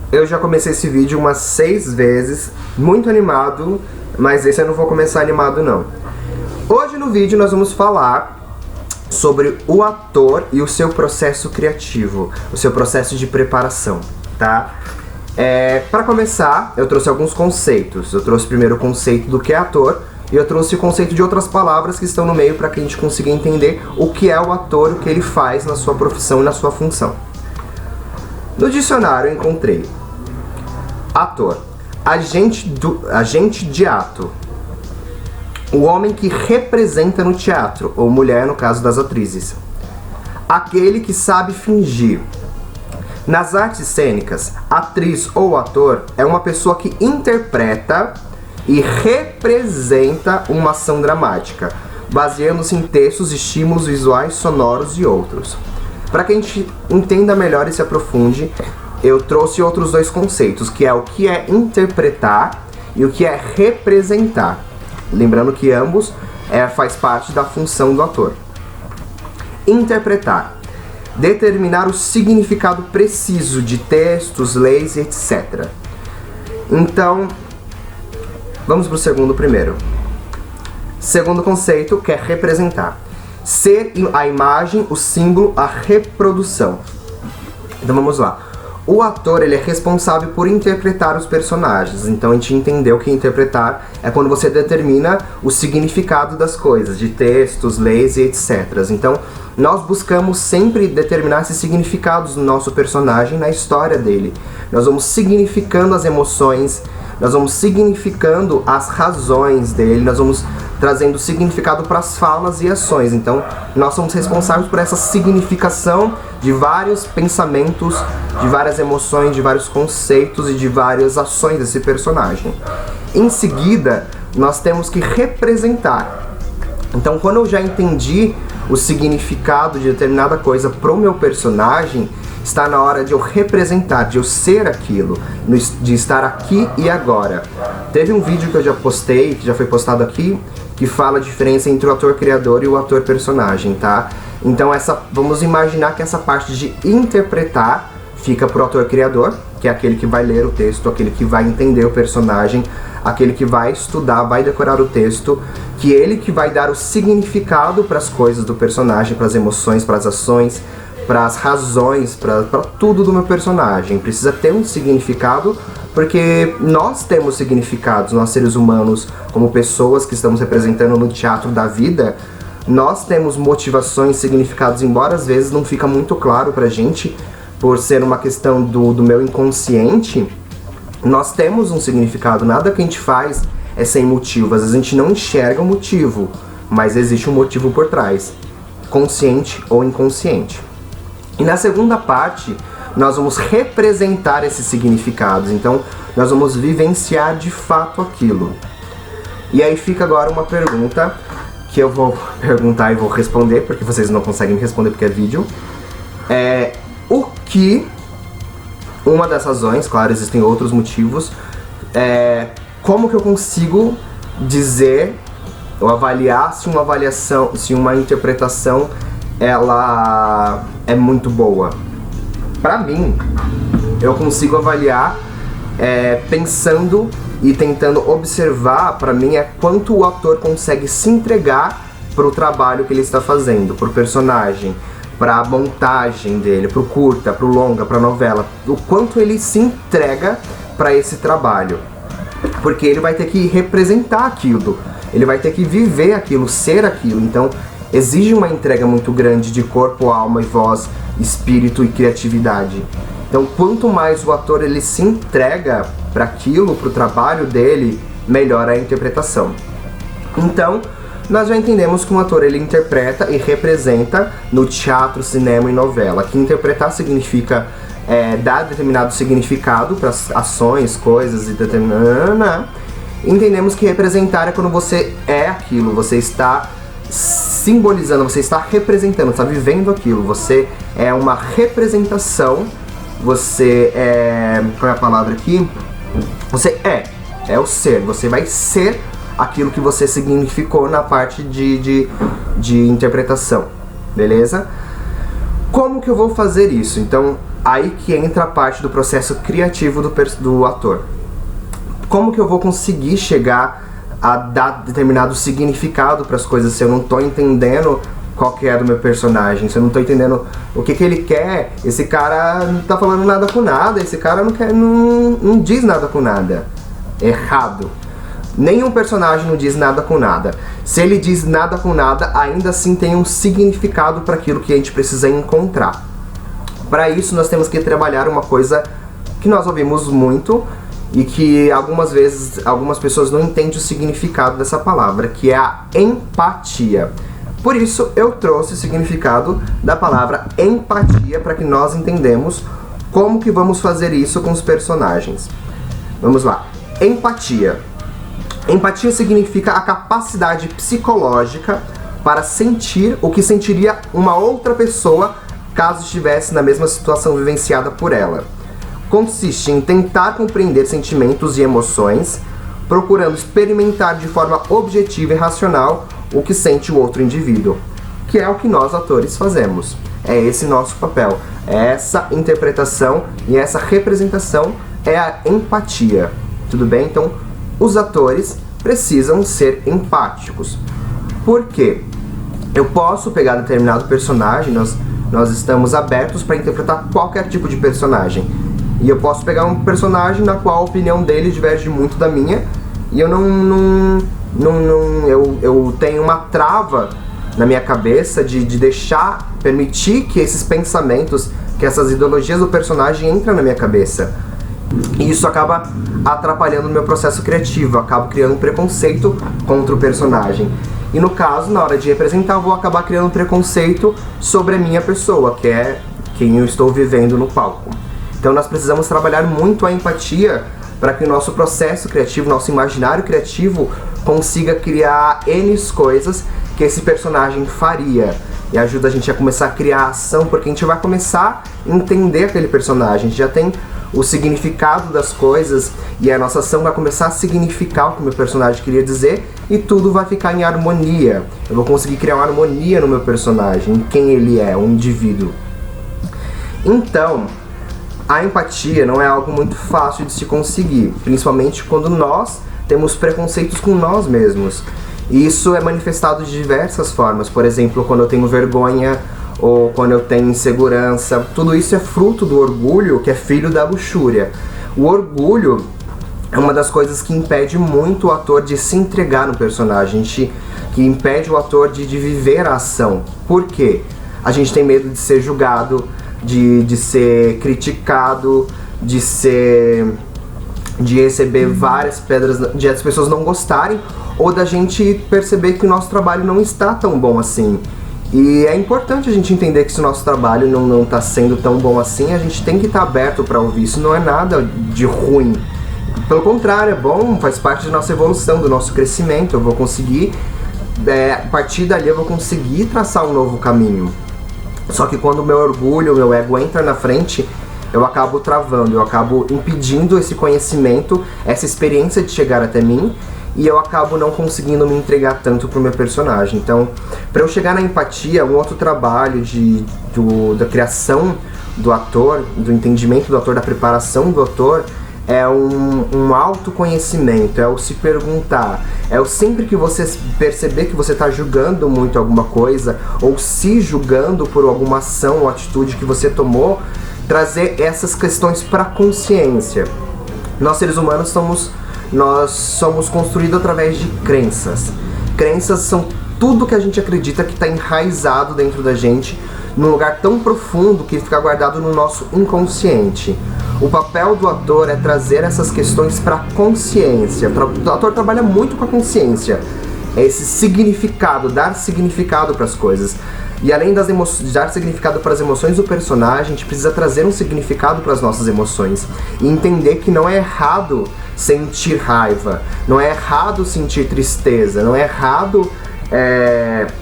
Eu já comecei esse vídeo umas 6 vezes, muito animado, mas esse eu não vou começar animado não. Hoje no vídeo nós vamos falar sobre o ator e o seu processo criativo, o seu processo de preparação, tá? Para começar, eu trouxe alguns conceitos. Eu trouxe primeiro o conceito do que é ator e eu trouxe o conceito de outras palavras que estão no meio para que a gente consiga entender o que é o ator, o que ele faz na sua profissão e na sua função. No dicionário eu encontrei ator, agente de ato, o homem que representa no teatro, ou mulher no caso das atrizes, aquele que sabe fingir. Nas artes cênicas, atriz ou ator é uma pessoa que interpreta e representa uma ação dramática, baseando-se em textos, estímulos visuais, sonoros e outros. Para que a gente entenda melhor e se aprofunde, eu trouxe outros dois conceitos, que é o que é interpretar e o que é representar. Lembrando que ambos faz parte da função do ator. Interpretar. Determinar o significado preciso de textos, leis, etc. Então, vamos para o segundo primeiro. Segundo conceito, que é representar. Ser a imagem, o símbolo, a reprodução. Então vamos lá. O ator, ele é responsável por interpretar os personagens. Então a gente entendeu que interpretar é quando você determina o significado das coisas, de textos, leis e etc. Então nós buscamos sempre determinar esses significados do nosso personagem na história dele. Nós vamos significando as emoções, nós vamos significando as razões dele, nós vamos trazendo significado para as falas e ações. Então nós somos responsáveis por essa significação de vários pensamentos, de várias emoções, de vários conceitos e de várias ações desse personagem. Em seguida, nós temos que representar. Então, quando eu já entendi o significado de determinada coisa para o meu personagem, está na hora de eu representar, de eu ser aquilo, de estar aqui e agora. Teve um vídeo que eu já postei, que já foi postado aqui, que fala a diferença entre o ator criador e o ator personagem, tá? Então vamos imaginar que essa parte de interpretar fica pro ator criador, que é aquele que vai ler o texto, aquele que vai entender o personagem, aquele que vai estudar, vai decorar o texto, que ele que vai dar o significado para as coisas do personagem, para as emoções, para as ações, para as razões, para tudo do meu personagem. Precisa ter um significado, porque nós temos significados, nós seres humanos, como pessoas que estamos representando no teatro da vida, nós temos motivações, significados, embora às vezes não fica muito claro pra gente, por ser uma questão do meu inconsciente, nós temos um significado, nada que a gente faz é sem motivo, às vezes a gente não enxerga o motivo, mas existe um motivo por trás, consciente ou inconsciente. E na segunda parte, nós vamos representar esses significados, então nós vamos vivenciar de fato aquilo. E aí fica agora uma pergunta, que eu vou perguntar e vou responder, porque vocês não conseguem me responder porque é vídeo. O que, uma das razões, claro, existem outros motivos, como que eu consigo dizer ou avaliar se uma interpretação ela é muito boa? Pra mim, eu consigo avaliar pensando e tentando observar, pra mim, quanto o ator consegue se entregar pro trabalho que ele está fazendo, pro personagem, pra montagem dele, pro curta, pro longa, pra novela, o quanto ele se entrega pra esse trabalho. Porque ele vai ter que representar aquilo, ele vai ter que viver aquilo, ser aquilo, então exige uma entrega muito grande de corpo, alma e voz, espírito e criatividade. Então, quanto mais o ator ele se entrega para aquilo, para o trabalho dele, melhor a interpretação. Então, nós já entendemos que um ator ele interpreta e representa no teatro, cinema e novela. Que interpretar significa dar determinado significado para as ações, coisas e determinada. Entendemos que representar é quando você é aquilo, você está simbolizando, você está representando, está vivendo aquilo, você é uma representação, você qual é a palavra aqui? Você é o ser, você vai ser aquilo que você significou na parte de interpretação, beleza? Como que eu vou fazer isso? Então, Aí que entra a parte do processo criativo do ator. Como que eu vou conseguir chegar a dar determinado significado para as coisas se eu não tô entendendo qual que é do meu personagem, se eu não tô entendendo o que ele quer? Esse cara não tá falando nada com nada, esse cara não diz nada com nada. Errado. Nenhum personagem não diz nada com nada. Se ele diz nada com nada, ainda assim tem um significado para aquilo que a gente precisa encontrar. Para isso nós temos que trabalhar uma coisa que nós ouvimos muito e que algumas vezes algumas pessoas não entendem o significado dessa palavra, que é a empatia. Por isso eu trouxe o significado da palavra empatia para que nós entendamos como que vamos fazer isso com os personagens. Vamos lá. Empatia. Empatia significa a capacidade psicológica para sentir o que sentiria uma outra pessoa caso estivesse na mesma situação vivenciada por ela. Consiste em tentar compreender sentimentos e emoções, procurando experimentar de forma objetiva e racional o que sente o outro indivíduo, que é o que nós atores fazemos. É esse nosso papel, é essa interpretação e essa representação é a empatia. Tudo bem? Então, os atores precisam ser empáticos. Por quê? Eu posso pegar determinado personagem, nós estamos abertos para interpretar qualquer tipo de personagem. E eu posso pegar um personagem na qual a opinião dele diverge muito da minha, e eu eu tenho uma trava na minha cabeça de permitir que esses pensamentos, que essas ideologias do personagem entrem na minha cabeça. E isso acaba atrapalhando o meu processo criativo, acabo criando um preconceito contra o personagem. E no caso, na hora de representar, eu vou acabar criando um preconceito sobre a minha pessoa, que é quem eu estou vivendo no palco. Então nós precisamos trabalhar muito a empatia para que o nosso processo criativo, nosso imaginário criativo consiga criar N coisas que esse personagem faria. E ajuda a gente a começar a criar ação, porque a gente vai começar a entender aquele personagem. A gente já tem o significado das coisas e a nossa ação vai começar a significar o que o meu personagem queria dizer e tudo vai ficar em harmonia. Eu vou conseguir criar uma harmonia no meu personagem, em quem ele é, um indivíduo. Então, a empatia não é algo muito fácil de se conseguir, principalmente quando nós temos preconceitos com nós mesmos. E isso é manifestado de diversas formas, por exemplo, quando eu tenho vergonha ou quando eu tenho insegurança. Tudo isso é fruto do orgulho, que é filho da luxúria. O orgulho é uma das coisas que impede muito o ator de se entregar no personagem, que impede o ator de viver a ação. Por quê? A gente tem medo de ser julgado, de ser criticado, de receber várias pedras, de as pessoas não gostarem, ou da gente perceber que o nosso trabalho não está tão bom assim. E é importante a gente entender que se o nosso trabalho não está sendo tão bom assim, a gente tem que estar aberto para ouvir. Isso não é nada de ruim. Pelo contrário, é bom, faz parte da nossa evolução, do nosso crescimento. Eu vou conseguir, a partir dali eu vou conseguir traçar um novo caminho. Só que quando o meu orgulho, o meu ego entra na frente, eu acabo travando, eu acabo impedindo esse conhecimento, essa experiência de chegar até mim, e eu acabo não conseguindo me entregar tanto pro meu personagem. Então, para eu chegar na empatia, um outro trabalho da criação do ator, do entendimento do ator, da preparação do ator, é um autoconhecimento, é o se perguntar, é o sempre que você perceber que você está julgando muito alguma coisa, ou se julgando por alguma ação ou atitude que você tomou, trazer essas questões para a consciência. Nós seres humanos somos construídos através de crenças. Crenças são tudo que a gente acredita que está enraizado dentro da gente, num lugar tão profundo que fica guardado no nosso inconsciente. O papel do ator é trazer essas questões para a consciência. O ator trabalha muito com a consciência. É esse significado, dar significado para as coisas. E além de dar significado para as emoções do personagem, a gente precisa trazer um significado para as nossas emoções. E entender que não é errado sentir raiva, não é errado sentir tristeza, não é errado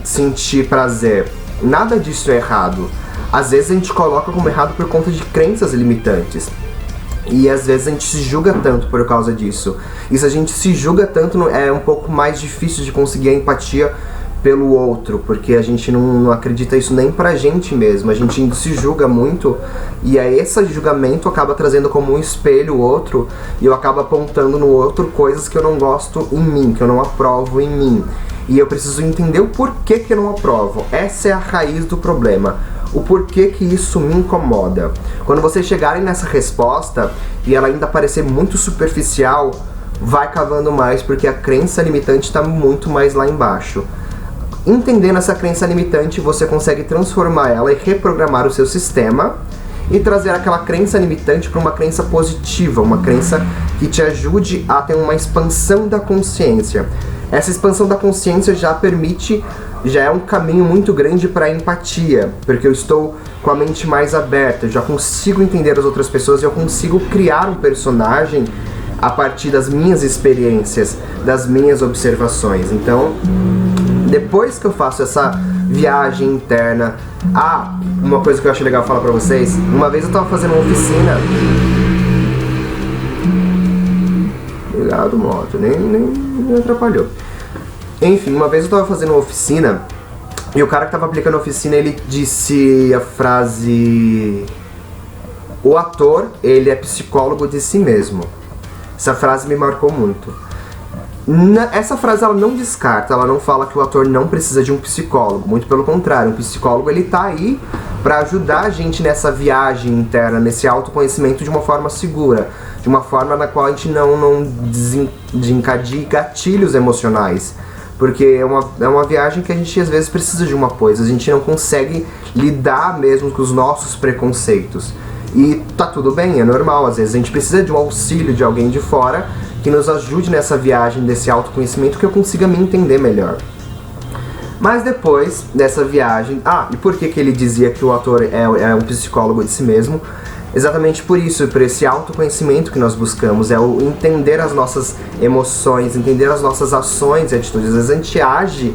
sentir prazer. Nada disso é errado. Às vezes a gente coloca como errado por conta de crenças limitantes. E às vezes a gente se julga tanto por causa disso. E se a gente se julga tanto, é um pouco mais difícil de conseguir a empatia pelo outro, porque a gente não acredita isso nem pra gente mesmo, a gente se julga muito, e aí esse julgamento acaba trazendo como um espelho o outro, e eu acabo apontando no outro coisas que eu não gosto em mim, que eu não aprovo em mim, e eu preciso entender o porquê que eu não aprovo. Essa é a raiz do problema, o porquê que isso me incomoda. Quando vocês chegarem nessa resposta, e ela ainda parecer muito superficial, vai cavando mais, porque a crença limitante está muito mais lá embaixo. Entendendo essa crença limitante, você consegue transformar ela e reprogramar o seu sistema e trazer aquela crença limitante para uma crença positiva, uma crença que te ajude a ter uma expansão da consciência. Essa expansão da consciência já é um caminho muito grande para a empatia, porque eu estou com a mente mais aberta, eu já consigo entender as outras pessoas, eu consigo criar um personagem a partir das minhas experiências, das minhas observações. Então, depois que eu faço essa viagem interna... uma coisa que eu acho legal falar pra vocês. Uma vez eu tava fazendo uma oficina... Obrigado, moto. Nem me atrapalhou. Enfim, uma vez eu tava fazendo uma oficina e o cara que tava aplicando a oficina, ele disse a frase... O ator, ele é psicólogo de si mesmo. Essa frase me marcou muito. Essa frase ela não descarta, ela não fala que o ator não precisa de um psicólogo, muito pelo contrário, um psicólogo ele tá aí para ajudar a gente nessa viagem interna, nesse autoconhecimento de uma forma segura, de uma forma na qual a gente não desencadie gatilhos emocionais, porque é uma viagem que a gente às vezes precisa de uma coisa, a gente não consegue lidar mesmo com os nossos preconceitos, e tá tudo bem, é normal, às vezes a gente precisa de um auxílio de alguém de fora que nos ajude nessa viagem desse autoconhecimento, que eu consiga me entender melhor. Mas depois dessa viagem... e por que ele dizia que o ator é um psicólogo de si mesmo? Exatamente por isso, por esse autoconhecimento que nós buscamos, é o entender as nossas emoções, entender as nossas ações e atitudes. Às vezes a gente age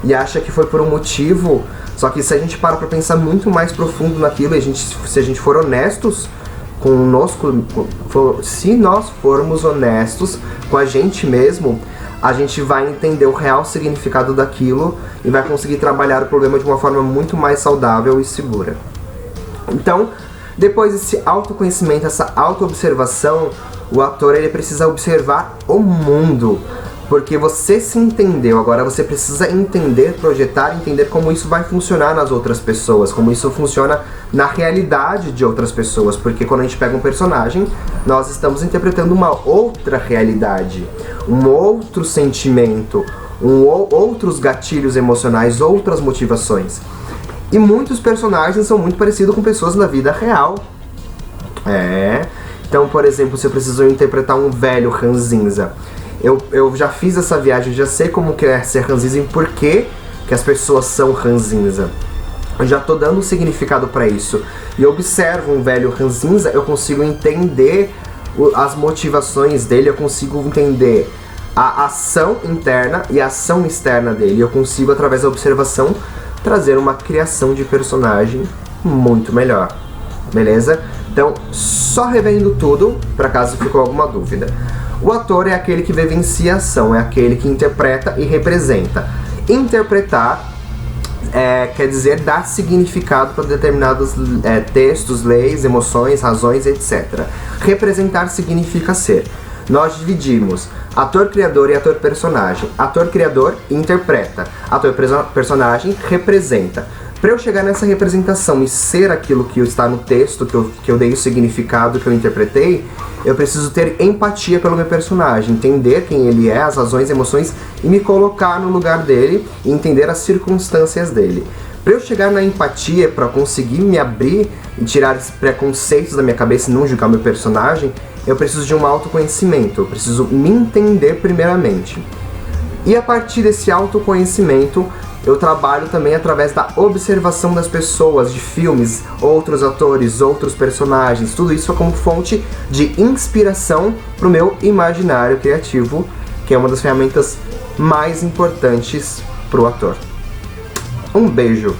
e acha que foi por um motivo, só que se a gente para pra pensar muito mais profundo naquilo, e se a gente for honestos conosco, se nós formos honestos com a gente mesmo, a gente vai entender o real significado daquilo e vai conseguir trabalhar o problema de uma forma muito mais saudável e segura. Então, depois desse autoconhecimento, essa autoobservação, o ator ele precisa observar o mundo, porque você se entendeu, agora você precisa entender, projetar, entender como isso vai funcionar nas outras pessoas, como isso funciona na realidade de outras pessoas, porque quando a gente pega um personagem, nós estamos interpretando uma outra realidade, um outro sentimento, outros gatilhos emocionais, outras motivações. E muitos personagens são muito parecidos com pessoas na vida real. Então, por exemplo, se eu preciso interpretar um velho ranzinza, eu já fiz essa viagem, já sei como que é ser ranzinza e por que as pessoas são ranzinza. Eu já tô dando um significado para isso. E eu observo um velho ranzinza, eu consigo entender as motivações dele, eu consigo entender a ação interna e a ação externa dele. Eu consigo, através da observação, trazer uma criação de personagem muito melhor. Beleza? Então, só revendo tudo, para caso ficou alguma dúvida. O ator é aquele que vivencia a ação, é aquele que interpreta e representa. Interpretar quer dizer dar significado para determinados textos, leis, emoções, razões, etc. Representar significa ser. Nós dividimos ator-criador e ator-personagem. Ator-criador interpreta, ator-personagem representa. Para eu chegar nessa representação e ser aquilo que está no texto, que eu dei o significado, que eu interpretei, eu preciso ter empatia pelo meu personagem, entender quem ele é, as razões, emoções, e me colocar no lugar dele e entender as circunstâncias dele. Para eu chegar na empatia, para conseguir me abrir e tirar esses preconceitos da minha cabeça e não julgar meu personagem, eu preciso de um autoconhecimento, eu preciso me entender primeiramente. E a partir desse autoconhecimento, eu trabalho também através da observação das pessoas, de filmes, outros atores, outros personagens. Tudo isso é como fonte de inspiração para o meu imaginário criativo, que é uma das ferramentas mais importantes para o ator. Um beijo!